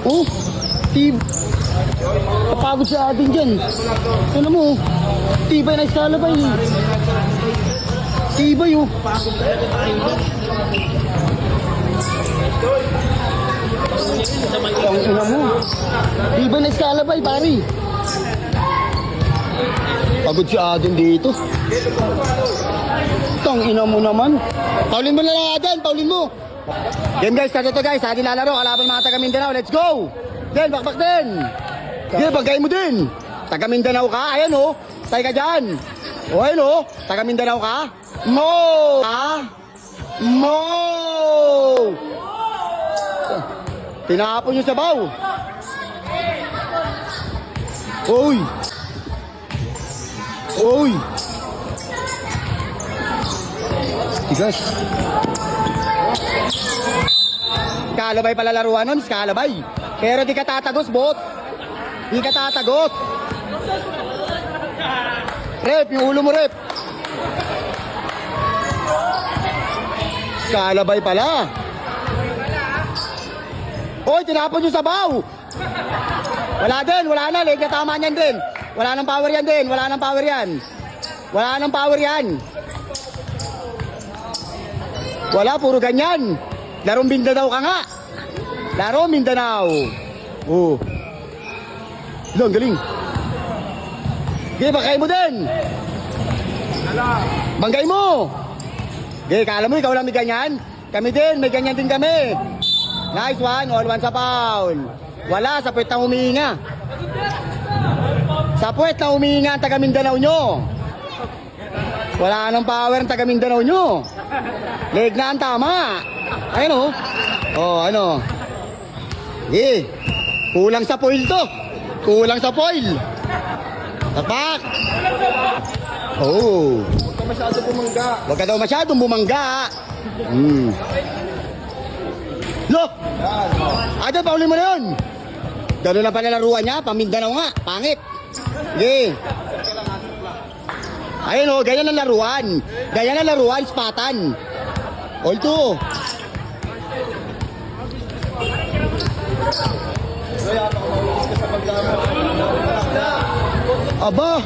Oh, tib. Kapagod si atin dyan. Ano mo, tibay na Escalabay. Tibay oh. Ang ina mo. Tibay na Escalabay, pari. Pagod si Aden dito. Tang ina mo naman. Paulin mo na lang Aden, paulin mo. Game guys, start to guys. Atin lalaro, kalaban mga taga Mindanao. Let's go. Den, bakbak din. Sige, bagay mo din. Taga Mindanao ka, ayan oh. Tay ka dyan. O ayan oh, taga Mindanao ka. Mo! Ha? Mo! Tinapon yung sabaw. Uy! Uy! Tigas. Escalabay pala laruan nun, Escalabay. Pero di ka tatagos, bot. Di ka tatagos. Rep, yung ulo mo, rep. Escalabay pala. Hoy, tinapon yung sabaw. Wala din, wala na. Leg na tama niyan din. Wala nang power yan din. Wala nang power yan. Wala nang power yan. Wala, puro ganyan. Larong Mindanao ka nga. Laro Mindanao. Oh. Lang, galing. Okay, bakay mo din. Banggay mo. Okay, kala mo ikaw lang may ganyan? Kami din, may ganyan din kami. Nice one, all one sa foul. Wala, sa puwet na humihinga. Sa puwet na humihinga ang taga Mindanao nyo. Wala nang power ang taga Mindanao nyo. Leg na ang tama. Ayun o. Oh, ano. Eh, kulang sa foil to. Kulang sa foil. Tapak. Oh. Huwag ka masyadong bumangga. Huwag ka daw masyadong bumangga. Look! Adel, paulin mo na yun. Gano'n lang pala laruan niya. Pamindanao nga. Pangit. Okay. Ayun o, ganyan ang laruan. Ganyan ang laruan, spatan. All two. Aba!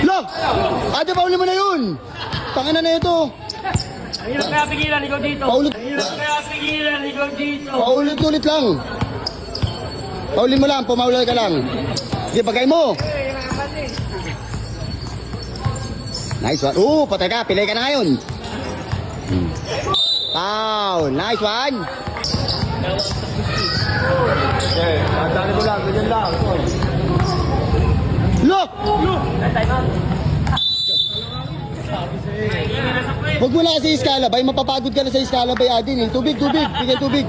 Look! Adel, paulin mo na yun. Tangina na ito. Hirap kaya pigilan, ikaw dito. Hirap kaya pigilan, ikaw dito. Paulit-ulit lang. Paulin mo lang, pumaulay ka lang. Sige, bagay mo. Nice one. Patay ka, pilay ka na ngayon. Foul. Nice one. Okay, dali mo lang, ganyan lang. Look! Huwag mo na kasi Escalabay, mapapagod ka na sa Escalabay, Adin. Tubig, tubig. Bigyan tubig.